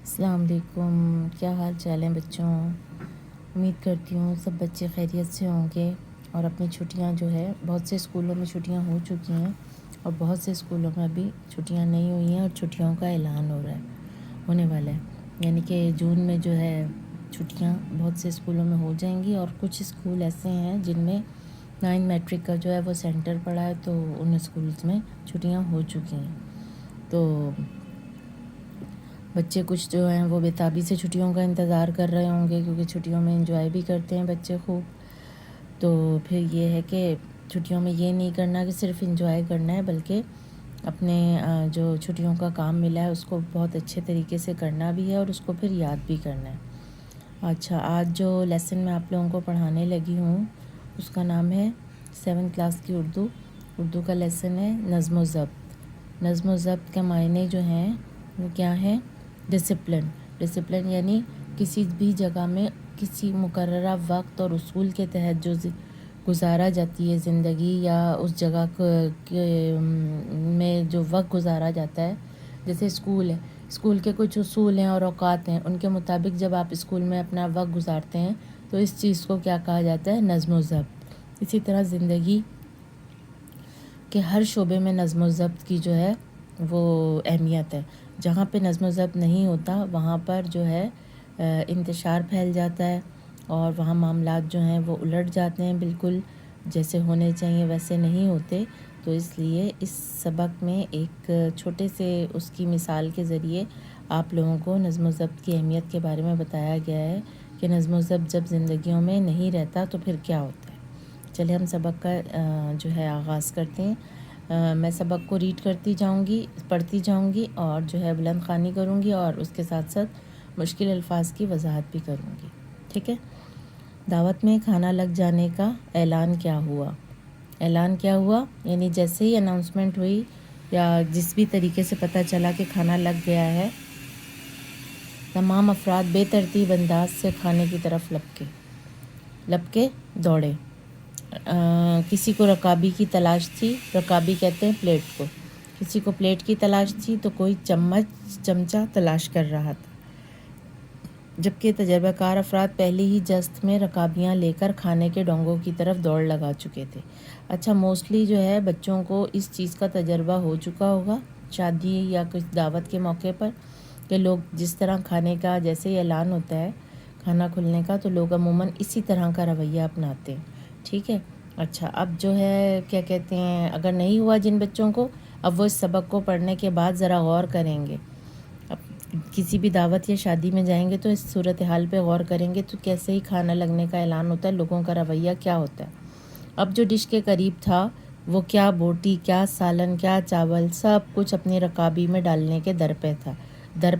السلام علیکم، کیا حال چال ہیں بچوں؟ امید کرتی ہوں سب بچے خیریت سے ہوں گے اور اپنی چھٹیاں جو ہے بہت سے اسکولوں میں چھٹیاں ہو چکی ہیں اور بہت سے اسکولوں میں ابھی چھٹیاں نہیں ہوئی ہیں اور چھٹیوں کا اعلان ہو رہا ہے، ہونے والا ہے، یعنی کہ جون میں جو ہے چھٹیاں بہت سے اسکولوں میں ہو جائیں گی اور کچھ اسکول ایسے ہیں جن میں 9 میٹرک کا جو ہے وہ سینٹر پڑا ہے تو ان اسکولس میں چھٹیاں ہو چکی ہیں۔ تو بچے کچھ جو ہیں وہ بےتابی سے چھٹیوں کا انتظار کر رہے ہوں گے کیونکہ چھٹیوں میں انجوائے بھی کرتے ہیں بچے خوب۔ تو پھر یہ ہے کہ چھٹیوں میں یہ نہیں کرنا کہ صرف انجوائے کرنا ہے بلکہ اپنے جو چھٹیوں کا کام ملا ہے اس کو بہت اچھے طریقے سے کرنا بھی ہے اور اس کو پھر یاد بھی کرنا ہے۔ اچھا، آج جو لیسن میں آپ لوگوں کو پڑھانے لگی ہوں اس کا نام ہے 7 کلاس کی اردو کا لیسن ہے نظم و ضبط۔ نظم و ضبط کے معنی جو ہیں وہ کیا ہیں؟ ڈسپلن یعنی کسی بھی جگہ میں کسی مقررہ وقت اور اصول کے تحت جو گزارا جاتی ہے زندگی یا اس جگہ میں جو وقت گزارا جاتا ہے، جیسے اسکول ہے، اسکول کے کچھ اصول ہیں اور اوقات ہیں، ان کے مطابق جب آپ اسکول میں اپنا وقت گزارتے ہیں تو اس چیز کو کیا کہا جاتا ہے؟ نظم و ضبط۔ اسی طرح زندگی کہ ہر شعبے میں نظم و ضبط کی جو ہے وہ اہمیت ہے۔ جہاں پہ نظم و ضبط نہیں ہوتا وہاں پر جو ہے انتشار پھیل جاتا ہے اور وہاں معاملات جو ہیں وہ الٹ جاتے ہیں، بالکل جیسے ہونے چاہیے ویسے نہیں ہوتے۔ تو اس لیے اس سبق میں ایک چھوٹے سے اس کی مثال کے ذریعے آپ لوگوں کو نظم و ضبط کی اہمیت کے بارے میں بتایا گیا ہے کہ نظم و ضبط جب زندگیوں میں نہیں رہتا تو پھر کیا ہوتا ہے۔ چلے ہم سبق کا جو ہے آغاز کرتے ہیں۔ میں سبق کو ریڈ کرتی جاؤں گی، پڑھتی جاؤں گی اور جو ہے بلند خوانی کروں گی اور اس کے ساتھ ساتھ مشکل الفاظ کی وضاحت بھی کروں گی، ٹھیک ہے؟ دعوت میں کھانا لگ جانے کا اعلان کیا ہوا؟ اعلان کیا ہوا یعنی جیسے ہی اناؤنسمنٹ ہوئی یا جس بھی طریقے سے پتہ چلا کہ کھانا لگ گیا ہے، تمام افراد بے ترتیب انداز سے کھانے کی طرف لپ کے دوڑے۔ کسی کو رکابی کی تلاش تھی، رکابی کہتے ہیں پلیٹ کو، کسی کو پلیٹ کی تلاش تھی تو کوئی چمچہ تلاش کر رہا تھا، جبکہ تجربہ کار افراد پہلے ہی جست میں رکابیاں لے کر کھانے کے ڈونگوں کی طرف دوڑ لگا چکے تھے۔ اچھا، موسٹلی جو ہے بچوں کو اس چیز کا تجربہ ہو چکا ہوگا شادی یا کچھ دعوت کے موقع پر کہ لوگ جس طرح کھانے کا جیسے ہی اعلان ہوتا ہے کھانا کھلنے کا تو لوگ عموماً اسی طرح کا رویہ اپناتے ہیں، ٹھیک ہے؟ اچھا، اب جو ہے کیا کہتے ہیں، اگر نہیں ہوا جن بچوں کو، اب وہ اس سبق کو پڑھنے کے بعد ذرا غور کریں گے۔ اب کسی بھی دعوت یا شادی میں جائیں گے تو اس صورتحال پہ غور کریں گے تو کیسے ہی کھانا لگنے کا اعلان ہوتا ہے، لوگوں کا رویہ کیا ہوتا ہے۔ اب جو ڈش کے قریب تھا وہ کیا بوٹی، کیا سالن، کیا چاول، سب کچھ اپنی رکابی میں ڈالنے کے در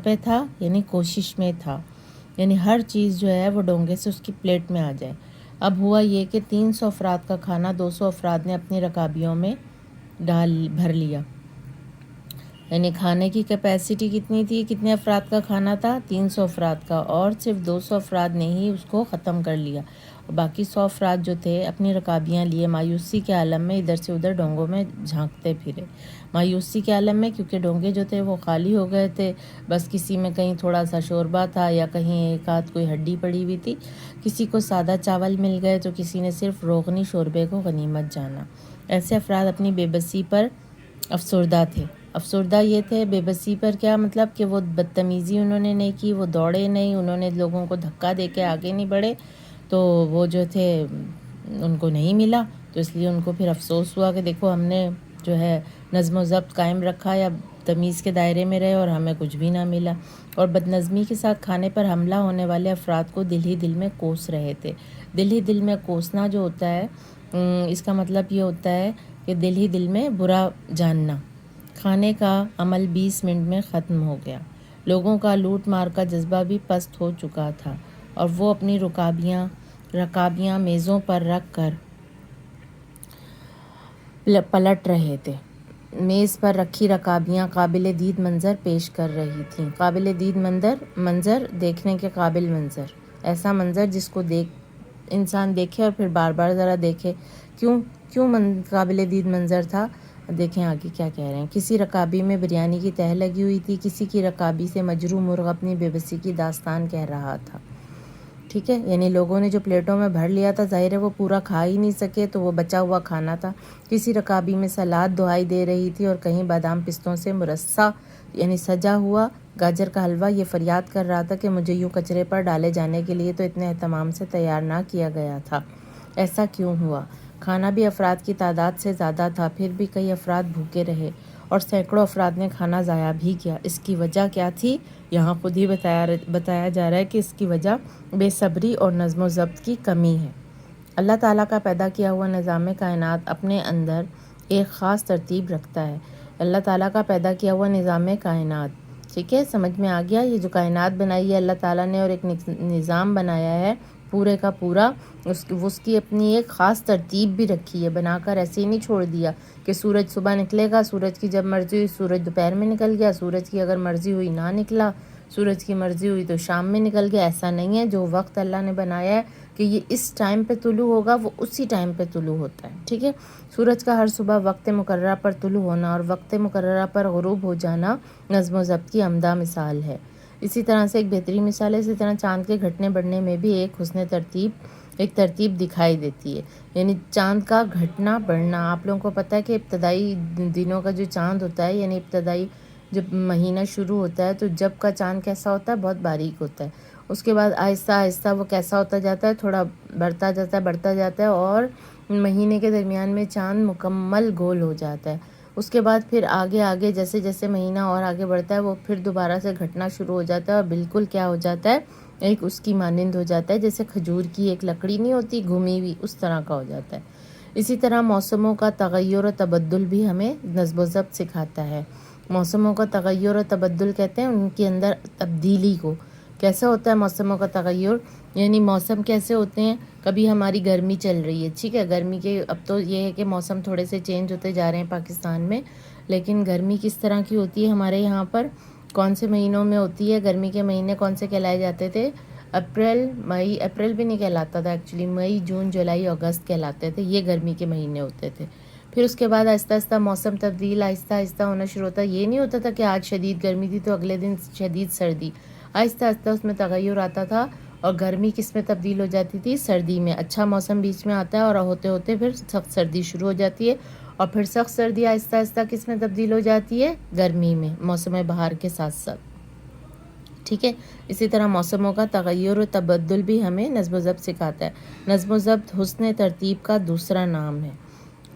پہ تھا یعنی کوشش میں تھا، یعنی ہر چیز جو ہے وہ ڈونگے سے اس کی پلیٹ میں آ جائے۔ اب ہوا یہ کہ 300 افراد کا کھانا 200 افراد نے اپنی رکابیوں میں بھر لیا، یعنی کھانے کی کیپیسٹی کتنی تھی، کتنے افراد کا کھانا تھا؟ 300 افراد کا، اور صرف 200 افراد نے ہی اس کو ختم کر لیا اور باقی 100 افراد جو تھے اپنی رکابیاں لیے مایوسی کے عالم میں ادھر سے ادھر ڈونگوں میں جھانکتے پھرے۔ مایوسی کے عالم میں کیونکہ ڈونگے جو تھے وہ خالی ہو گئے تھے، بس کسی میں کہیں تھوڑا سا شوربہ تھا یا کہیں ایک آدھ کوئی ہڈی پڑی ہوئی تھی، کسی کو سادہ چاول مل گئے تو کسی نے صرف روغنی شوربے کو غنیمت جانا۔ ایسے افراد اپنی بے بسی پر افسردہ تھے۔ افسردہ یہ تھے، بے بسی پر کیا مطلب کہ وہ بدتمیزی انہوں نے نہیں کی، وہ دوڑے نہیں، انہوں نے لوگوں کو دھکا دے کے آگے نہیں بڑھے، تو وہ جو تھے ان کو نہیں ملا، تو اس لیے ان کو پھر افسوس ہوا کہ دیکھو ہم نے جو ہے نظم و ضبط قائم رکھا یا تمیز کے دائرے میں رہے اور ہمیں کچھ بھی نہ ملا۔ اور بدنظمی کے ساتھ کھانے پر حملہ ہونے والے افراد کو دل ہی دل میں کوس رہے تھے۔ دل ہی دل میں کوسنا جو ہوتا ہے اس کا مطلب یہ ہوتا ہے کہ دل ہی دل میں برا جاننا۔ کھانے کا عمل 20 منٹ میں ختم ہو گیا، لوگوں کا لوٹ مار کا جذبہ بھی پست ہو چکا تھا اور وہ اپنی رکابیاں میزوں پر رکھ کر پلٹ رہے تھے۔ میز پر رکھی رکابیاں قابل دید منظر پیش کر رہی تھیں۔ قابل دید منظر، دیکھنے کے قابل منظر، ایسا منظر جس کو انسان دیکھے اور پھر بار بار ذرا دیکھے۔ کیوں قابل دید منظر تھا؟ دیکھیں آگے کیا کہہ رہے ہیں. کسی رکابی میں بریانی کی تہ لگی ہوئی تھی، کسی کی رکابی سے مجروح مرغ اپنی بے بسی کی داستان کہہ رہا تھا. ٹھیک ہے، یعنی لوگوں نے جو پلیٹوں میں بھر لیا تھا، ظاہر ہے وہ پورا کھا ہی نہیں سکے، تو وہ بچا ہوا کھانا تھا. کسی رکابی میں سلاد دعائی دے رہی تھی، اور کہیں بادام پستوں سے مرصع یعنی سجا ہوا گاجر کا حلوہ یہ فریاد کر رہا تھا کہ مجھے یوں کچرے پر ڈالے جانے کے لیے تو اتنے اہتمام سے تیار نہ کیا گیا تھا. ایسا کیوں ہوا؟ کھانا بھی افراد کی تعداد سے زیادہ تھا، پھر بھی کئی افراد بھوکے رہے اور سینکڑوں افراد نے کھانا ضائع بھی کیا. اس کی وجہ کیا تھی؟ یہاں خود ہی بتایا جا رہا ہے کہ اس کی وجہ بے صبری اور نظم و ضبط کی کمی ہے. اللہ تعالیٰ کا پیدا کیا ہوا نظام کائنات اپنے اندر ایک خاص ترتیب رکھتا ہے. اللہ تعالیٰ کا پیدا کیا ہوا نظام کائنات، ٹھیک ہے، سمجھ میں آ گیا؟ یہ جو کائنات بنائی ہے اللہ تعالیٰ نے اور ایک نظام بنایا ہے پورے کا پورا، اس کی اپنی ایک خاص ترتیب بھی رکھی ہے. بنا کر ایسے ہی نہیں چھوڑ دیا کہ سورج صبح نکلے گا، سورج کی جب مرضی ہوئی سورج دوپہر میں نکل گیا، سورج کی اگر مرضی ہوئی نہ نکلا، سورج کی مرضی ہوئی تو شام میں نکل گیا. ایسا نہیں ہے. جو وقت اللہ نے بنایا ہے کہ یہ اس ٹائم پہ طلوع ہوگا وہ اسی ٹائم پہ طلوع ہوتا ہے. ٹھیک ہے، سورج کا ہر صبح وقت مقررہ پر طلوع ہونا اور وقت مقررہ پر غروب ہو جانا نظم و ضبط کی عمدہ مثال ہے. اسی طرح سے ایک بہترین مثال ہے، اسی طرح چاند کے گھٹنے بڑھنے میں بھی ایک ترتیب دکھائی دیتی ہے. یعنی چاند کا گھٹنا بڑھنا، آپ لوگوں کو پتہ ہے کہ ابتدائی دنوں کا جو چاند ہوتا ہے، یعنی ابتدائی جب مہینہ شروع ہوتا ہے تو جب کا چاند کیسا ہوتا ہے؟ بہت باریک ہوتا ہے. اس کے بعد آہستہ آہستہ وہ کیسا ہوتا جاتا ہے؟ تھوڑا بڑھتا جاتا ہے اور مہینے کے درمیان میں چاند مکمل گول ہو جاتا ہے. اس کے بعد پھر آگے جیسے جیسے مہینہ اور آگے بڑھتا ہے وہ پھر دوبارہ سے گھٹنا شروع ہو جاتا ہے اور بالکل کیا ہو جاتا ہے؟ ایک اس کی مانند ہو جاتا ہے، جیسے کھجور کی ایک لکڑی نہیں ہوتی گھومی ہوئی، اس طرح کا ہو جاتا ہے. اسی طرح موسموں کا تغیر و تبدل بھی ہمیں نظم و ضبط سکھاتا ہے. موسموں کا تغیر و تبدل کہتے ہیں ان کے اندر تبدیلی کو. کیسے ہوتا ہے موسموں کا تغیر؟ یعنی موسم کیسے ہوتے ہیں؟ کبھی ہماری گرمی چل رہی ہے، ٹھیک ہے، گرمی کے اب تو یہ ہے کہ موسم تھوڑے سے چینج ہوتے جا رہے ہیں پاکستان میں، لیکن گرمی کس طرح کی ہوتی ہے ہمارے یہاں پر؟ کون سے مہینوں میں ہوتی ہے گرمی کے مہینے؟ کون سے کہلائے جاتے تھے؟ اپریل بھی نہیں کہلاتا تھا ایکچولی، مئی جون جولائی اگست کہلاتے تھے، یہ گرمی کے مہینے ہوتے تھے. پھر اس کے بعد آہستہ آہستہ موسم تبدیل آہستہ آہستہ ہونا شروع ہوتا ہے. یہ نہیں ہوتا تھا کہ آج شدید گرمی تھی تو اگلے دن شدید سردی. آہستہ آہستہ اس میں تغیر آتا تھا اور گرمی کس میں تبدیل ہو جاتی تھی؟ سردی میں. اچھا موسم بیچ میں آتا ہے اور ہوتے ہوتے پھر سخت سردی شروع ہو جاتی ہے، اور پھر سخت سردی آہستہ آہستہ کس میں تبدیل ہو جاتی ہے؟ گرمی میں، موسم بہار کے ساتھ ساتھ. ٹھیک ہے، اسی طرح موسموں کا تغیر و تبدل بھی ہمیں نظم و ضبط سکھاتا ہے. نظم و ضبط حسن ترتیب کا دوسرا نام ہے.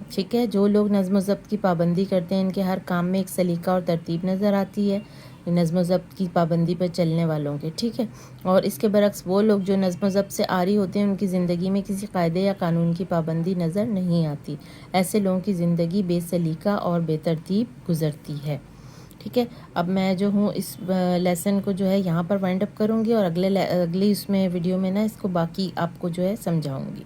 ٹھیک ہے، جو لوگ نظم و ضبط کی پابندی کرتے ہیں ان کے ہر کام میں ایک سلیقہ اور ترتیب نظر آتی ہے، نظم و ضبط کی پابندی پر چلنے والوں کے. ٹھیک ہے، اور اس کے برعکس وہ لوگ جو نظم و ضبط سے عاری ہوتے ہیں ان کی زندگی میں کسی قاعدے یا قانون کی پابندی نظر نہیں آتی. ایسے لوگوں کی زندگی بے سلیقہ اور بے ترتیب گزرتی ہے. ٹھیک ہے، اب میں جو ہوں اس لیسن کو جو ہے یہاں پر وائنڈ اپ کروں گی، اور اگلی اس میں ویڈیو میں نا اس کو باقی آپ کو جو ہے سمجھاؤں گی.